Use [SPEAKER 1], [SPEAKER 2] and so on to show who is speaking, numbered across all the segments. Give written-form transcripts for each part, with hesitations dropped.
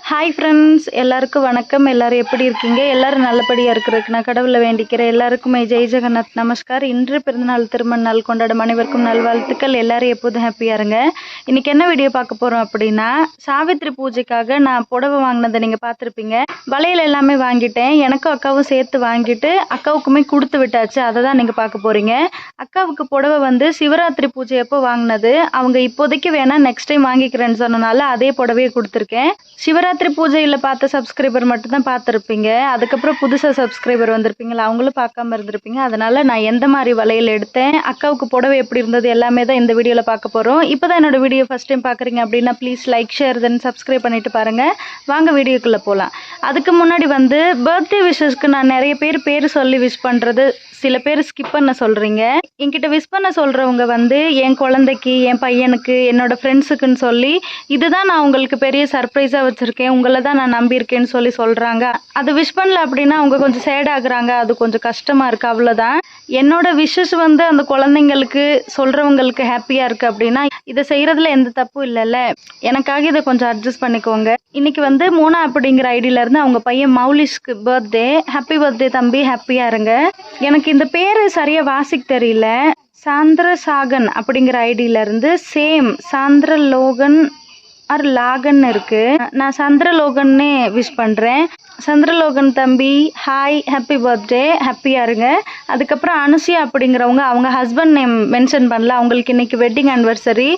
[SPEAKER 1] Hi friends, எல்லாருக்கும் வணக்கம். எல்லாரும் எப்படி இருக்கீங்க? எல்லாரும் நல்லபடியாக இருக்கிறதுக்கு நான் கடவுளை வேண்டிக்கிறேன். எல்லாருக்குமே ஜெய் ஜெகநாத் நமஸ்கார். இன்று பிறந்தநாள் திருமண நாள் கொண்டாடும் அனைவருக்கும் நல்வாழ்த்துக்கள். எல்லாரும் எப்போதும் ஹாப்பியாக இருங்க. இன்றைக்கி என்ன வீடியோ பார்க்க போகிறோம் அப்படின்னா, சாவித்திரி பூஜைக்காக நான் புடவை வாங்கினதை நீங்கள் பார்த்துருப்பீங்க. வளையல் எல்லாமே வாங்கிட்டேன். எனக்கும் அக்காவும் சேர்த்து வாங்கிட்டு அக்காவுக்குமே கொடுத்து விட்டாச்சு. அதை தான் நீங்கள் பார்க்க போகிறீங்க. அக்காவுக்கு புடவை வந்து சிவராத்திரி பூஜை எப்போ வாங்கினது, அவங்க இப்போதைக்கு வேணால் நெக்ஸ்ட் டைம் வாங்கிக்கிறேன்னு சொன்னனால அதே புடவையை கொடுத்துருக்கேன். சிவராத்திரி பூஜையில் பார்த்த சப்ஸ்கிரைபர் மட்டும் தான் பார்த்துருப்பீங்க. அதுக்கப்புறம் புதுசாக சப்ஸ்கிரைபர் வந்திருப்பீங்களா, அவங்களும் பார்க்காம இருந்திருப்பீங்க. அதனால் நான் எந்த மாதிரி வளையல் எடுத்தேன், அக்காவுக்கு புடவை எப்படி இருந்தது எல்லாமே தான் இந்த வீடியோவில் பார்க்க போகிறோம். இப்போ தான் என்னோடய வீடியோ ஃபஸ்ட் டைம் பார்க்குறீங்க அப்படின்னா please like share then subscribe பண்ணிவிட்டு பாருங்கள். வாங்க வீடியோக்குள்ளே போகலாம். அதுக்கு முன்னாடி வந்து பர்த்டே விஷஸ்க்கு நான் நிறைய பேர் சொல்லி விஷ் பண்ணுறது சில பேர் ஸ்கிப் பண்ண சொல்கிறீங்க. என்கிட்ட விஷ் பண்ண சொல்கிறவங்க வந்து என் குழந்தைக்கு, என் பையனுக்கு, என்னோடய ஃப்ரெண்ட்ஸுக்குன்னு சொல்லி இதுதான் நான் உங்களுக்கு பெரிய சர்ப்ரைஸாக வச்சுருக்கேன், உங்களை தான் நான் நம்பியிருக்கேன்னு சொல்லி சொல்கிறாங்க. அது விஷ் பண்ணல அப்படின்னா அவங்க கொஞ்சம் சேட் ஆகுறாங்க. அது கொஞ்சம் கஷ்டமாக இருக்குது, அவ்வளோதான். என்னோட விஷஸ் வந்து அந்த குழந்தைங்களுக்கு சொல்கிறவங்களுக்கு ஹாப்பியாக இருக்குது அப்படின்னா இதை செய்கிறதுல எந்த தப்பும் இல்லைல்ல. எனக்காக இதை கொஞ்சம் அட்ஜஸ்ட் பண்ணிக்கோங்க. இன்றைக்கி வந்து மோனா அப்படிங்கிற ஐடியிலேருந்து அவங்க பையன் மௌலிஷ்க்கு பர்த்டே. ஹாப்பி பர்த்டே தம்பி, ஹாப்பியாக இருங்க. எனக்கு இந்த பேர் சரியாக வாசிக்க தெரியல. சாந்திரசாகன் அப்படிங்கிற ஐடியிலேருந்து சேம் சாந்திரலோகன் ஆர் லாகன் இருக்குது. நான் சந்திரலோகன்னே விஷ் பண்ணுறேன். சந்திரலோகன் தம்பி ஹாய், ஹாப்பி பர்த்டே, ஹாப்பியாக இருங்க. அதுக்கப்புறம் அனுசியா அப்படிங்கிறவங்க அவங்க ஹஸ்பண்ட் நேம் மென்ஷன் பண்ணல, அவங்களுக்கு இன்றைக்கி wedding anniversary.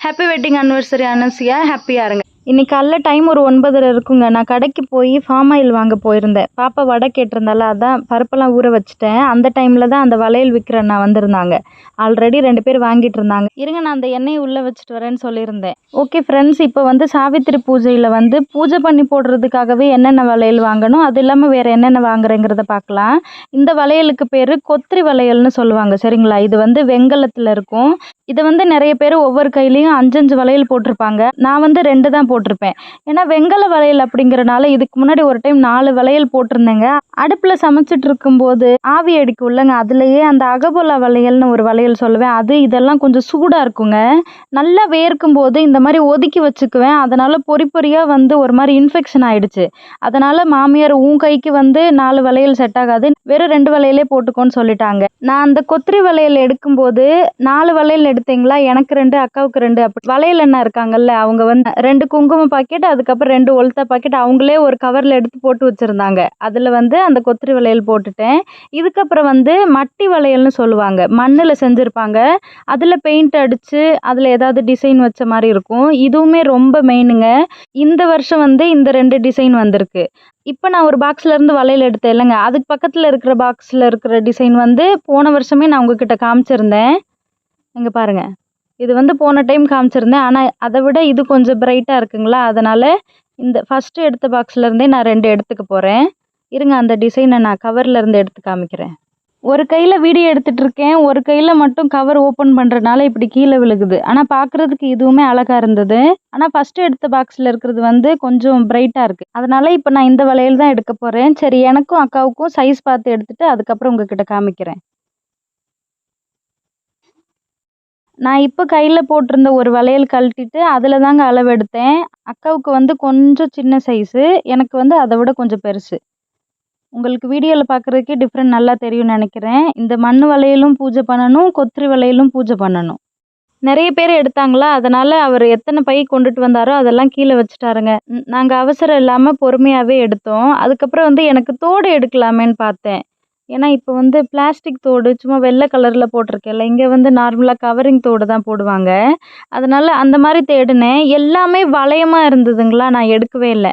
[SPEAKER 1] Happy wedding anniversary Anusuya, ஹாப்பியாக இருங்க. இன்றைக்கி காலைல டைம் ஒரு 9:30 இருக்குங்க. நான் கடைக்கு போய் ஃபார்ம் ஆயில் வாங்க போயிருந்தேன். பாப்பா வடை கேட்டிருந்தால அதான் பருப்பெல்லாம் ஊற வச்சுட்டேன். அந்த டைமில் தான் அந்த வளையல் விற்கிற நான் வந்திருந்தாங்க. ஆல்ரெடி 2 பேர் வாங்கிட்டு இருந்தாங்க. இருங்க நான் அந்த எண்ணெயை உள்ளே வச்சுட்டு வரேன்னு சொல்லியிருந்தேன். ஓகே ஃப்ரெண்ட்ஸ், இப்போ வந்து சாவித்திரி பூஜையில் வந்து பூஜை பண்ணி போடுறதுக்காகவே என்னென்ன வளையல் வாங்கணும், அது இல்லாமல் வேறு என்னென்ன வாங்குறேங்கிறத பார்க்கலாம். இந்த வளையலுக்கு பேர் கொத்திரி வளையல்னு சொல்லுவாங்க, சரிங்களா? இது வந்து வெங்கலத்தில் இருக்கும். இதை வந்து நிறைய பேர் ஒவ்வொரு கையிலையும் 5 வளையல் போட்டிருப்பாங்க. நான் வந்து 2 தான் போட்டிருப்பேன். ஏன்னா வெங்கல வளையல் அப்படிங்கிறனால இதுக்கு முன்னாடி ஒரு டைம் 4 வளையல் போட்டிருந்தேங்க. அடுப்பில் சமைச்சிட்டு இருக்கும்போது ஆவி அடிக்கும் இல்லைங்க, அதுலேயே அந்த அகபோலா வளையல்னு ஒரு வளையல் சொல்லுவேன். அது இதெல்லாம் கொஞ்சம் சூடாக இருக்குங்க. நல்லா வேர்க்கும் போது இந்த மாதிரி ஒதுக்கி வச்சுக்குவேன். அதனால் பொறியாக வந்து ஒரு மாதிரி இன்ஃபெக்ஷன் ஆகிடுச்சு. அதனால் மாமியார் உன் கைக்கு வந்து 4 வளையல் செட் ஆகாது, வெறும் 2 வளையலே போட்டுக்கோன்னு சொல்லிட்டாங்க. நான் அந்த கொத்திரி வளையல் எடுக்கும்போது 4 வளையல் எடுத்தீங்களா, எனக்கு 2 அக்காவுக்கு 2 அப்படி வளையல் என்ன இருக்காங்கல்ல, அவங்க வந்து 2 குங்கும பாக்கெட், அதுக்கப்புறம் 2 ஒல்தா பாக்கெட் அவங்களே ஒரு கவரில் எடுத்து போட்டு வச்சுருந்தாங்க. அதில் வந்து அந்த கொத்திரி வளையல் போட்டுட்டேன். இதுக்கப்புறம் வந்து மட்டி வளையல்னு சொல்லுவாங்க, மண்ணில் செஞ்சுருப்பாங்க. அதில் பெயிண்ட் அடித்து அதில் ஏதாவது டிசைன் வச்ச மாதிரி இருக்கும். இதுவுமே ரொம்ப மெயினுங்க. இந்த வருஷம் வந்து இந்த 2 டிசைன் வந்திருக்கு. இப்போ நான் ஒரு பாக்ஸ்லேருந்து வளையல் எடுத்தேன் இல்லைங்க, அதுக்கு பக்கத்தில் இருக்கிற பாக்ஸில் இருக்கிற டிசைன் வந்து போன வருஷமே நான் உங்ககிட்ட காமிச்சிருந்தேன். இங்கே பாருங்கள், இது வந்து போன டைம் காமிச்சிருந்தேன். ஆனால் அதை விட இது கொஞ்சம் பிரைட்டாக இருக்குங்களா, அதனால் இந்த ஃபஸ்ட்டு எடுத்த பாக்ஸ்லேருந்தே நான் 2 எடுத்துக்க போகிறேன். இருங்க அந்த டிசைனை நான் கவர்லேருந்து எடுத்து காமிக்கிறேன். ஒரு கையில் வீடியோ எடுத்துகிட்டு இருக்கேன், ஒரு கையில் மட்டும் கவர் ஓப்பன் பண்ணுறதுனால இப்படி கீழே விழுகுது. ஆனால் பார்க்குறதுக்கு இதுவுமே அழகாக இருந்தது. ஆனால் ஃபஸ்ட்டு எடுத்த பாக்ஸில் இருக்கிறது வந்து கொஞ்சம் பிரைட்டாக இருக்குது. அதனால் இப்போ நான் இந்த வளையல் தான் எடுக்க போகிறேன். சரி, எனக்கும் அக்காவுக்கும் சைஸ் பார்த்து எடுத்துகிட்டு அதுக்கப்புறம் உங்ககிட்ட காமிக்கிறேன். நான் இப்போ கையில் போட்டிருந்த ஒரு வளையல் கழட்டிட்டு அதில் தாங்க அளவு எடுத்தேன். அக்காவுக்கு வந்து கொஞ்சம் சின்ன சைஸு, எனக்கு வந்து அதை விட கொஞ்சம் பெருசு. உங்களுக்கு வீடியோவில் பார்க்குறதுக்கே டிஃப்ரெண்ட் நல்லா தெரியும்னு நினைக்கிறேன். இந்த மண் வளையலும் பூஜை பண்ணணும், கொத்திரி வளையலும் பூஜை பண்ணணும். நிறைய பேர் எடுத்தாங்களா, அதனால் அவர் எத்தனை பை கொண்டுட்டு வந்தாரோ அதெல்லாம் கீழே வச்சுட்டாருங்க. நாங்கள் அவசரம் இல்லாமல் பொறுமையாகவே எடுத்தோம். அதுக்கப்புறம் வந்து எனக்கு தோடு எடுக்கலாமேன்னு பார்த்தேன். ஏன்னா இப்போ வந்து பிளாஸ்டிக் தோடு சும்மா வெள்ளை கலரில் போட்டிருக்கேன்ல, இங்கே வந்து நார்மலாக கவரிங் தோடு தான் போடுவாங்க. அதனால் அந்த மாதிரி தேடினேன். எல்லாமே வளையமாக இருந்ததுங்களா, நான் எடுக்கவே இல்லை.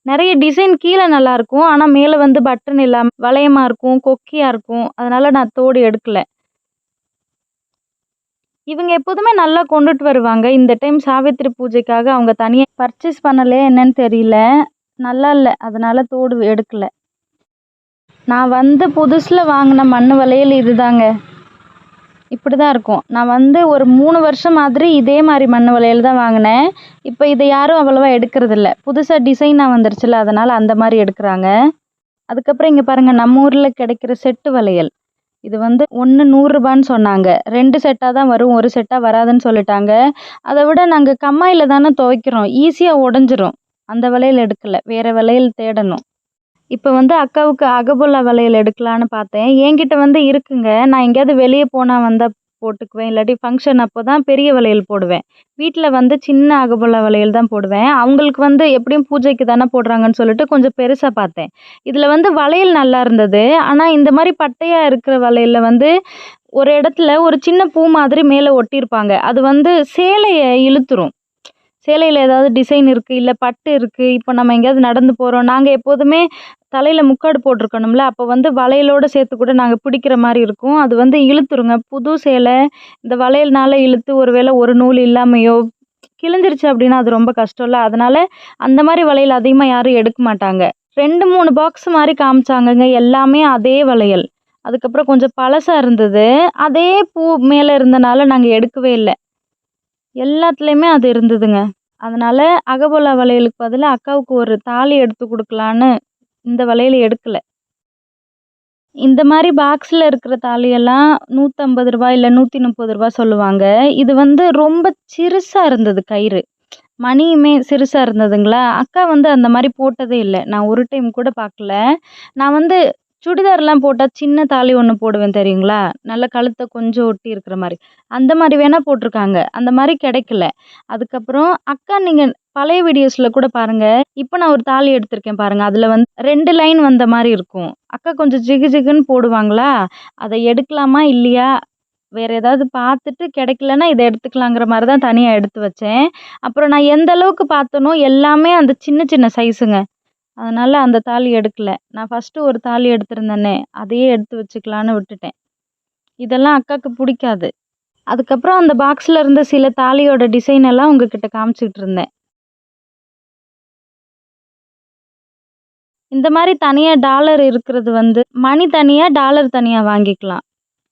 [SPEAKER 1] நிறைய டிசைன் கீழே நல்லாயிருக்கும், ஆனால் மேலே வந்து பட்டன் இல்லாமல் வளையமாக இருக்கும், கொக்கியாக இருக்கும். அதனால் நான் தோடு எடுக்கலை. இவங்க எப்போதுமே நல்லா கொண்டுட்டு வருவாங்க. இந்த டைம் சாவித்திரி பூஜைக்காக அவங்க தனியாக பர்ச்சேஸ் பண்ணலையே என்னன்னு தெரியல, நல்லா இல்லை, அதனால் தோடு எடுக்கலை. நான் வந்து புதுசில் வாங்கின மண் வளையல் இதுதாங்க. இப்படி தான் இருக்கும். நான் வந்து ஒரு 3 வருஷம் மாதிரி இதே மாதிரி மண் வளையல் தான் வாங்கினேன். இப்போ இதை யாரும் அவ்வளோவா எடுக்கிறதில்ல. புதுசாக டிசைனாக வந்துருச்சுல, அதனால் அந்த மாதிரி எடுக்கிறாங்க. அதுக்கப்புறம் இங்கே பாருங்கள், நம்ம ஊரில் கிடைக்கிற செட்டு வளையல். இது வந்து 1 100 சொன்னாங்க. 2 செட்டாக தான் வரும், 1 செட்டாக வராதுன்னு சொல்லிட்டாங்க. அதை விட நாங்கள் கம்மாயில் தானே துவைக்கிறோம், ஈஸியாக உடஞ்சிரும். அந்த வளையல் எடுக்கல, வேற வளையல் தேடணும். இப்போ வந்து அக்காவுக்கு அகபுல்லா வளையல் எடுக்கலான்னு பார்த்தேன். என்கிட்ட வந்து இருக்குங்க. நான் எங்கேயாவது வெளியே போனா வந்தா போட்டுக்குவேன். இல்லாட்டி ஃபங்க்ஷன் அப்போ தான் பெரிய வளையல் போடுவேன். வீட்ல வந்து சின்ன அகபுல்லா வளையல் தான் போடுவேன். அவங்களுக்கு வந்து எப்படியும் பூஜைக்கு தானே போடுறாங்கன்னு சொல்லிட்டு கொஞ்சம் பெருசா பார்த்தேன். இதில வந்து வளையல் நல்லா இருந்தது. ஆனா இந்த மாரி பட்டையா இருக்கிற வளையல்ல வந்து ஒரு இடத்துல ஒரு சின்ன பூ மாதிரி மேலே ஒட்டியிருப்பாங்க. அது வந்து சேலைய இழுத்துரும். சேலையில ஏதாவது டிசைன் இருக்கு, இல்ல பட்டு இருக்கு. இப்போ நம்ம எங்கேயாவது நடந்து போறோம். நாங்க எப்போதுமே தலையில முக்காடு போட்டிருக்கணும்ல, அப்போ வந்து வளையலோட சேர்த்து கூட நாங்க பிடிக்கிற மாரி இருக்கும். அது வந்து இழுத்துருங்க. புது சேலை இந்த வளையல்னால இழுத்து ஒரு வேளை ஒரு நூல் இல்லாமையோ, கிழிஞ்சிருச்சு அப்படின்னா அது ரொம்ப கஷ்டம்ல. அதனால அந்த மாரி வளையல் அதிகமா யாரும் எடுக்க மாட்டாங்க. 2, 3 பாக்ஸ் மாரி காமிச்சாங்கங்க. எல்லாமே அதே வளையல். அதுக்கப்புறம் கொஞ்சம் பழசா இருந்தது. அதே பூ மேல இருந்தனால நாங்க எடுக்கவே இல்ல. எல்லாத்துலயுமே அது இருந்ததுங்க. அதனால அகபோலா வளையலுக்கு பதிலா அக்காவுக்கு ஒரு தாலி எடுத்து குடுக்கலான்னு இந்த வளையல எடுக்கல. இந்த மாரி பாக்ஸ்ல இருக்கிற தாலியெல்லாம் ரூ. 150 இல்ல ரூ. 130 சொல்லுவாங்க. இது வந்து ரொம்ப சிறுசா இருந்தது கயிறு. மணியுமே சிறுசா இருந்ததுங்களா, அக்கா வந்து அந்த மாரி போட்டதே இல்ல. நான் ஒரு டைம் கூட பார்க்கல. நான் வந்து சுடிதார்லாம் போட்டா சின்ன தாலி ஒண்ணு போடுவேன் தெரியுங்களா? நல்ல கழுத்த கொஞ்சம் ஒட்டி இருக்கிற மாரி. அந்த மாரி வேணா போட்டுருக்காங்க. அந்த மாரி கிடைக்கல. அதுக்கப்புறம் அக்கா நீங்க பழைய வீடியோஸ்ல கூட பாருங்க. இப்ப நான் ஒரு தாலி எடுத்திருக்கேன் பாருங்க. அதுல வந்து 2 லைன் வந்த மாரி இருக்கும். அக்கா கொஞ்சம் ஜிகு ஜிகுன்னு போடுவாங்களா, அத எடுக்கலாமா? இல்லையா? வேற ஏதாவது பார்த்துட்டு கிடைக்கலன்னா இத எடுத்துக்கலாங்கிற மாரி தான் தனியா எடுத்து வச்சேன். அப்புறம் நான் எந்த அளவுக்கு பார்த்தனோ எல்லாமே அந்த சின்ன சின்ன சைஸுங்க. அதனால அந்த தாலி எடுக்கல. நான் ஃபர்ஸ்ட்டு ஒரு தாலி எடுத்திருந்தேனே, அதையே எடுத்து வச்சுக்கலான்னு விட்டுட்டேன். இதெல்லாம் அக்காக்கு புடிக்காது. அதுக்கப்புறம் அந்த பாக்ஸ்ல இருந்த சில தாலியோட டிசைன் எல்லாம் உங்ககிட்ட காமிச்சுட்டு இருந்தேன். இந்த மாரி தனியா டாலர் இருக்கிறது வந்து மணி தனியா, டாலர் தனியா வாங்கிக்கலாம்.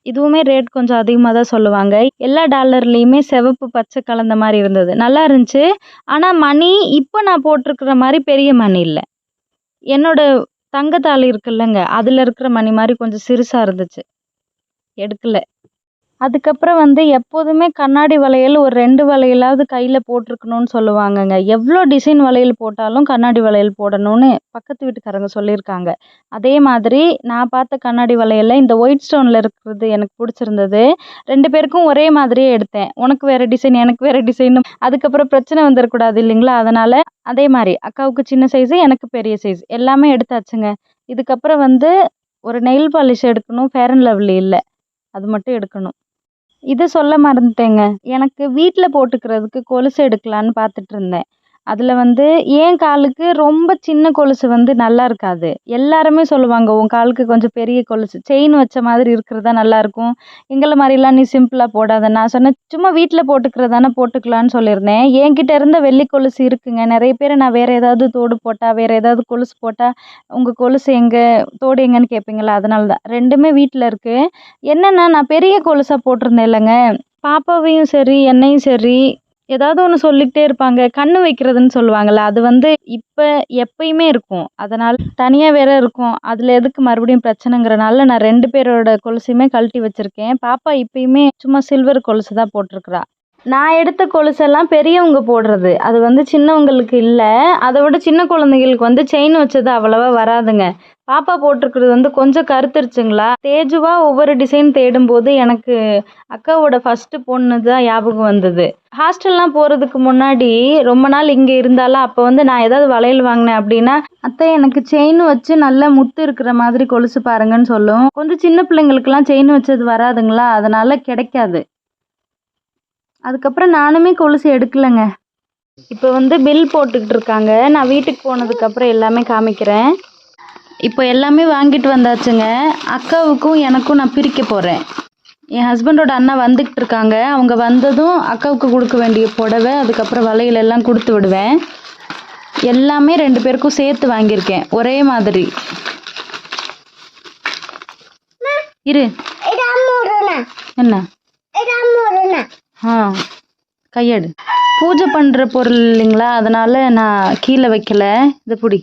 [SPEAKER 1] இதுவுமே ரேட் கொஞ்சம் அதிகமா தான் சொல்லுவாங்க. எல்லா டாலர்லயுமே சிவப்பு, பச்சை கலந்த மாரி இருந்தது. நல்லா இருந்துச்சு. ஆனா மணி இப்ப நான் போட்டிருக்கிற மாரி பெரிய மணி இல்ல. என்னோட தங்க தாலி இருக்குல்லங்க, அதுல இருக்கிற மணி மாரி கொஞ்சம் சிறுசா இருந்துச்சு. எடுக்கல. அதுக்கப்புறம் வந்து எப்போதுமே கண்ணாடி வளையல் ஒரு 2 வளையலாவது கையில போட்டிருக்கணும்னு சொல்லுவாங்கங்க. எவ்ளோ டிசைன் வளையல் போட்டாலும் கண்ணாடி வளையல் போடணும்னு பக்கத்து வீட்டுக்காரங்க சொல்லியிருக்காங்க. அதே மாதிரி நான் பார்த்த கண்ணாடி வளையல்ல இந்த ஒயிட் ஸ்டோன்ல இருக்கிறது எனக்கு புடிச்சிருந்தது. 2 பேருக்கும் ஒரே மாதிரியே எடுத்தேன். உனக்கு வேற டிசைன், எனக்கு வேற டிசைன். அதுக்கப்புறம் பிரச்சனை வந்துரக்கூடாது இல்லைங்களா? அதனால அதே மாரி அக்காவுக்கு சின்ன சைஸு, எனக்கு பெரிய சைஸ் எல்லாமே எடுத்தாச்சுங்க. இதுக்கப்புறம் வந்து ஒரு நெயில் பாலிஷ் எடுக்கணும். ஃபேர் அண்ட் லவ்லி இல்ல. அது மட்டும் எடுக்கணும். இது சொல்ல மறந்துட்டேங்க. எனக்கு வீட்ல போட்டுக்கிறதுக்கு கொலுசு எடுக்கலான்னு பார்த்துட்டுருந்தேன். அதுல வந்து என் காலுக்கு ரொம்ப சின்ன கொலுசு வந்து நல்லா இருக்காது. எல்லாருமே சொல்லுவாங்க, "உன் காலுக்கு கொஞ்சம் பெரிய கொலுசு, செயின் வச்ச மாதிரி இருக்கிறது தான் நல்லாயிருக்கும். எங்கள மாரிலாம் நீ சிம்பிளா போடாத." நான் சொன்னேன், "சும்மா வீட்ல போட்டுக்கிறது தானே போட்டுக்கலான்னு" சொல்லியிருந்தேன். என்கிட்ட இருந்த வெள்ளி கொலுசு இருக்குங்க. நெறைய பேரு நான் வேற ஏதாவது தோடு போட்டா, வேற ஏதாவது கொலுசு போட்டா, "உங்க கொலுசு எங்க? தோடு எங்கன்னு?" கேட்பீங்கல்ல, அதனால தான். 2மே வீட்ல இருக்கு. என்னன்னா, நான் பெரிய கொலுசா போட்டிருந்தேன்லங்க, பாப்பாவையும் சரி, என்னையும் சரி, ஏதாவது ஒண்ணு சொல்லிக்கிட்டே இருப்பாங்க. கண்ணு வைக்கிறதுன்னு சொல்லுவாங்கல்ல, அது வந்து இப்ப எப்பயுமே இருக்கும். அதனால தனியா வேற இருக்கும். அதுல எதுக்கு மறுபடியும் பிரச்சனைங்கிறனால நான் 2 பேரோட கொலுசையுமே கழட்டி வச்சிருக்கேன். பாப்பா இப்பயுமே சும்மா சில்வர் கொலுசு தான் போட்டிருக்கிறா. நான் எடுத்த கொலுசெல்லாம் பெரியவங்க போடுறது. அது வந்து சின்னவங்களுக்கு இல்ல. அத விட சின்ன குழந்தைகளுக்கு வந்து செயின் வச்சது அவ்வளவா வராதுங்க. பாப்பா போட்டிருக்கிறது வந்து கொஞ்சம் கருத்துருச்சுங்களா, தேஜுவா ஒவ்வொரு டிசைன் தேடும்போது எனக்கு அக்காவோட ஃபர்ஸ்ட்டு பொண்ணு தான் ஞாபகம் வந்தது. ஹாஸ்டல்லாம் போறதுக்கு முன்னாடி ரொம்ப நாள் இங்க இருந்தாளா, அப்ப வந்து நான் ஏதாவது வளையல் வாங்கினேன் அப்படின்னா, "அத்தை எனக்கு செயின் வச்சு நல்ல முத்து இருக்கிற மாதிரி கொலுசு பாருங்கன்னு" சொல்லும். கொஞ்சம் சின்ன பிள்ளைங்களுக்கெல்லாம் செயின் வச்சது வராதுங்களா, அதனால கிடைக்காது. அதுக்கப்புறம் நானுமே கொலுசு எடுக்கலங்க. இப்போ வந்து பில் போட்டுக்கிட்டு இருக்காங்க. நான் வீட்டுக்கு போனதுக்கப்புறம் எல்லாமே காமிக்கிறேன். இப்போ எல்லாமே வாங்கிட்டு வந்தாச்சுங்க. அக்காவுக்கும் எனக்கும் நான் பிரிக்க போகிறேன். என் ஹஸ்பண்டோட அண்ணா வந்துக்கிட்டு இருக்காங்க. அவங்க வந்ததும் அக்காவுக்கு கொடுக்க வேண்டிய புடவை, அதுக்கப்புறம் வளையல் எல்லாம் கொடுத்து விடுவேன். எல்லாமே 2 பேருக்கும் சேர்த்து வாங்கியிருக்கேன். ஒரே மாதிரி. இரு. என்ன? ஆ, கையெடு. பூஜை பண்ணுற பொருள் இல்லைங்களா, அதனால நான் கீழே வைக்கல. இதை புடி.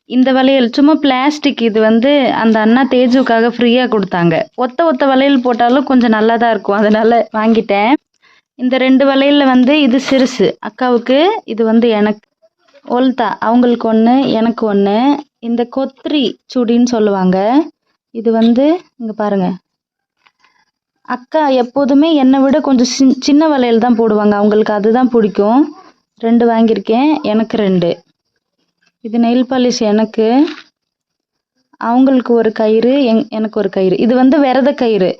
[SPEAKER 1] இந்த வளையல் சும்மா பிளாஸ்டிக். இது வந்து அந்த அண்ணா தேஜுக்காக ஃப்ரீயாக கொடுத்தாங்க. ஒத்த ஒத்த வளையல் போட்டாலும் கொஞ்சம் நல்லா தான் இருக்கும், அதனால வாங்கிட்டேன். இந்த 2 வளையலில் வந்து இது சிறுசு அக்காவுக்கு, இது வந்து எனக்கு. ஒல்தா அவங்களுக்கு ஒன்று, எனக்கு ஒன்று. இந்த கொத்ரி சுடின்னு சொல்லுவாங்க. இது வந்து இங்கே பாருங்க, அக்கா எப்போதுமே என்னை விட கொஞ்சம் சின்ன வளையல் தான் போடுவாங்க, அவங்களுக்கு அதுதான் பிடிக்கும். 2 வாங்கியிருக்கேன், எனக்கு 2. இது நெயில் பாலிஷ் எனக்கு, அவங்களுக்கு ஒரு கயிறு, எனக்கு ஒரு கயிறு. இது வந்து விரத கயிறு.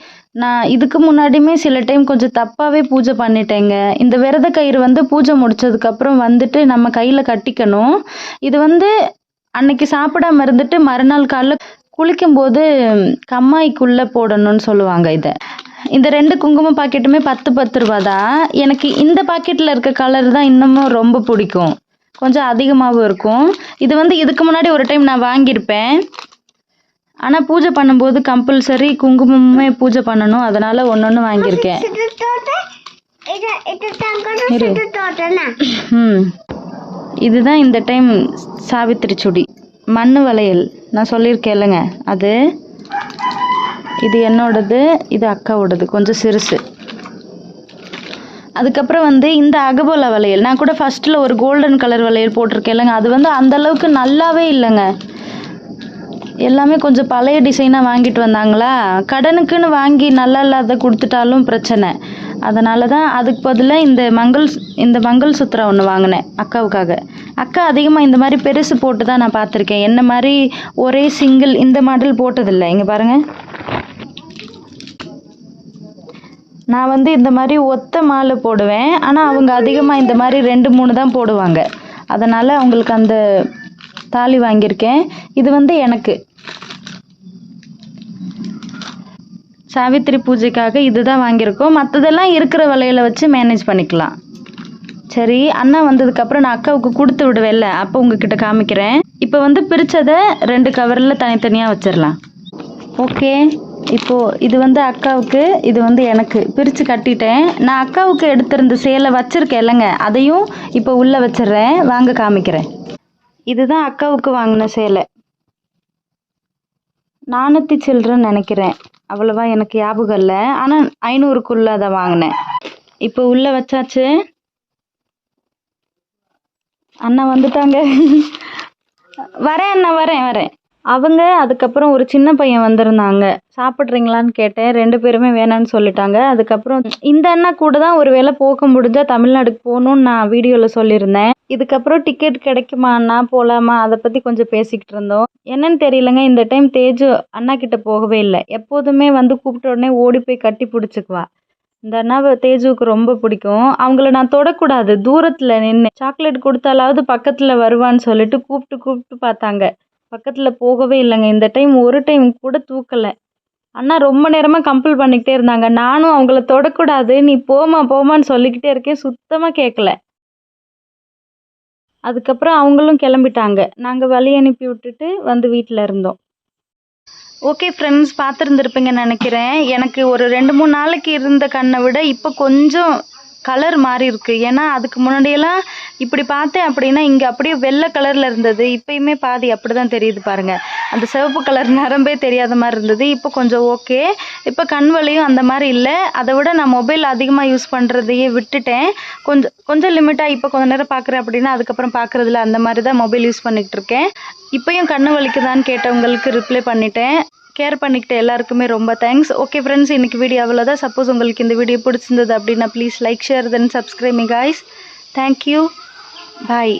[SPEAKER 1] நான் இதுக்கு முன்னாடியுமே சில டைம் கொஞ்சம் தப்பாகவே பூஜை பண்ணிட்டேங்க. இந்த விரத கயிறு வந்து பூஜை முடிச்சதுக்கப்புறம் வந்துட்டு நம்ம கையில் கட்டிக்கணும். இது வந்து அன்னைக்கு சாப்பிடாம இருந்துட்டு மறுநாள் காலைல குளிக்கும்போது கம்மாய்க்குள்ளே போடணும்னு சொல்லுவாங்க இதை. இந்த 2 குங்குமம் பாக்கெட்டுமே 10 ரூபா தான். எனக்கு இந்த பாக்கெட்டில் இருக்க கலர் தான் இன்னமும் ரொம்ப பிடிக்கும், கொஞ்சம் அதிகமாகவும் இருக்கும். இது வந்து இதுக்கு முன்னாடி ஒரு டைம் நான் வாங்கியிருப்பேன். ஆனால் பூஜை பண்ணும்போது கம்பல்சரி குங்குமமே பூஜை பண்ணணும், அதனால் ஒன்று வாங்கியிருக்கேன். இதுதான் இந்த டைம் சாவித்திரி சுடி. மண் வளையல் நான் சொல்லியிருக்கேன் இல்லைங்க, அது. இது என்னோடது, இது அக்காவோடது, கொஞ்சம் சிறுசு. அதுக்கப்புறம் வந்து இந்த அகபோலா வளையல், நான் கூட ஃபஸ்ட்டில் ஒரு கோல்டன் கலர் வளையல் போட்டிருக்கேன் இல்லைங்க, அது வந்து அந்தளவுக்கு நல்லாவே இல்லைங்க. எல்லாமே கொஞ்சம் பழைய டிசைனாக வாங்கிட்டு வந்தாங்களா, கடனுக்குன்னு வாங்கி நல்லா இல்லாத கொடுத்துட்டாலும் பிரச்சனை. அதனால தான் அதுக்கு பதிலாக இந்த மங்கள் சுத்திரம் ஒன்று வாங்கினேன் அக்காவுக்காக. அக்கா அதிகமாக இந்த மாதிரி பெருசு போட்டு தான் நான் பார்த்துருக்கேன், என்ன மாதிரி ஒரே சிங்கிள் இந்த மாடல் போட்டதில்லை. இங்கே பாருங்கள், நான் வந்து இந்த மாதிரி ஒத்த மாலை போடுவேன், ஆனால் அவங்க அதிகமாக இந்த மாதிரி 2-3 தான் போடுவாங்க. அதனால் அவங்களுக்கு அந்த தாலி வாங்கியிருக்கேன். இது வந்து எனக்கு சாவித்திரி பூஜைக்காக இதுதான் வாங்கியிருக்கோம். மற்றதெல்லாம் இருக்கிற வளையலை வச்சு மேனேஜ் பண்ணிக்கலாம். சரி, அண்ணா வந்ததுக்கப்புறம் நான் அக்காவுக்கு கொடுத்து விடுவேன்ல, அப்போ உங்ககிட்ட காமிக்கிறேன். இப்போ வந்து பிரித்ததை 2 கவரில் தனித்தனியாக வச்சிடலாம். ஓகே, இப்போது இது வந்து அக்காவுக்கு, இது வந்து எனக்கு பிரித்து கட்டிட்டேன். நான் அக்காவுக்கு எடுத்திருந்த சேலை வச்சுருக்கேன் இல்லைங்க, அதையும் இப்போ உள்ளே வச்சிடுறேன், வாங்க காமிக்கிறேன். இதுதான் அக்காவுக்கு வாங்கின சேலை, 400 சில்லறன்னு நினைக்கிறேன், அவ்வளோவா எனக்கு ஞாபகம் இல்லை, ஆனால் 500க்குள்ளே அதை வாங்கினேன். இப்போ உள்ளே வச்சாச்சு. அண்ணா வந்துட்டாங்க. வரேன் அண்ணா, வரேன். அவங்க அதுக்கப்புறம் ஒரு சின்ன பையன் வந்திருந்தாங்க, சாப்பிட்றீங்களான்னு கேட்டேன். 2 பேருமே வேணான்னு சொல்லிட்டாங்க. அதுக்கப்புறம் இந்த அண்ணா கூட தான் ஒரு வேளை போக முடிஞ்சால் தமிழ்நாடுக்கு போகணுன்னு நான் வீடியோவில் சொல்லியிருந்தேன். இதுக்கப்புறம் டிக்கெட் கிடைக்குமா அண்ணா, போகலாமா, அதை பற்றி கொஞ்சம் பேசிக்கிட்டு இருந்தோம். என்னன்னு தெரியலங்க, இந்த டைம் தேஜு அண்ணா கிட்ட போகவே இல்லை. எப்போதுமே வந்து கூப்பிட்ட உடனே ஓடி போய் கட்டி பிடிச்சிக்குவா. இந்த அண்ணாவை தேஜுவுக்கு ரொம்ப பிடிக்கும். அவங்கள நான் தொடக்கூடாது, தூரத்தில் நின்று சாக்லேட் கொடுத்தாலாவது பக்கத்தில் வருவான்னு சொல்லிட்டு கூப்பிட்டு பார்த்தாங்க. பக்கத்தில் போகவே இல்லைங்க. இந்த டைம் ஒரு டைம் கூட தூக்கலை. அண்ணா ரொம்ப நேரமாக கம்பல் பண்ணிக்கிட்டே இருந்தாங்க. நானும் அவங்கள தொடக்கூடாது, நீ போமான்னு சொல்லிக்கிட்டே இருக்கேன், சுத்தமாக கேட்கல. அதுக்கப்புறம் அவங்களும் கிளம்பிட்டாங்க. நாங்கள் வழி அனுப்பி விட்டுட்டு வந்து வீட்டில் இருந்தோம். ஓகே ஃப்ரெண்ட்ஸ், பார்த்துருந்துருப்பீங்கன்னு நினைக்கிறேன். எனக்கு ஒரு 2-3 நாளைக்கு இருந்த கண்ணை விட இப்போ கொஞ்சம் கலர் மாறி இருக்கு. ஏன்னா அதுக்கு முன்னாடியெல்லாம் இப்படி பார்த்தேன் அப்படின்னா இங்கே அப்படியே வெள்ளை கலரில் இருந்தது, இப்போயுமே பாதி அப்படி தான் தெரியுது பாருங்கள். அந்த சிவப்பு கலர் நரம்பே தெரியாத மாதிரி இருந்தது, இப்போ கொஞ்சம் ஓகே. இப்போ கண் வலியும் அந்த மாதிரி இல்லை. அதை விட நான் மொபைல் அதிகமாக யூஸ் பண்ணுறதையே விட்டுட்டேன். கொஞ்சம் லிமிட்டாக இப்போ கொஞ்சம் நேரம் பார்க்குறேன் அப்படின்னா அதுக்கப்புறம் பார்க்குறதில்ல, அந்த மாதிரி தான் மொபைல் யூஸ் பண்ணிக்கிட்டு இருக்கேன். இப்போயும் கண்ணு வலிக்குதான்னு கேட்டவங்களுக்கு ரிப்ளை பண்ணிட்டேன். கேர் பண்ணிக்கிட்ட எல்லாருக்குமே ரொம்ப தேங்க்ஸ். ஓகே ஃப்ரெண்ட்ஸ், இன்றைக்கி வீடியோ அவ்வளோதான். சப்போஸ் உங்களுக்கு இந்த வீடியோ பிடிச்சிருந்தது அப்படின்னா please like, share, then subscribe me guys. Thank you, bye.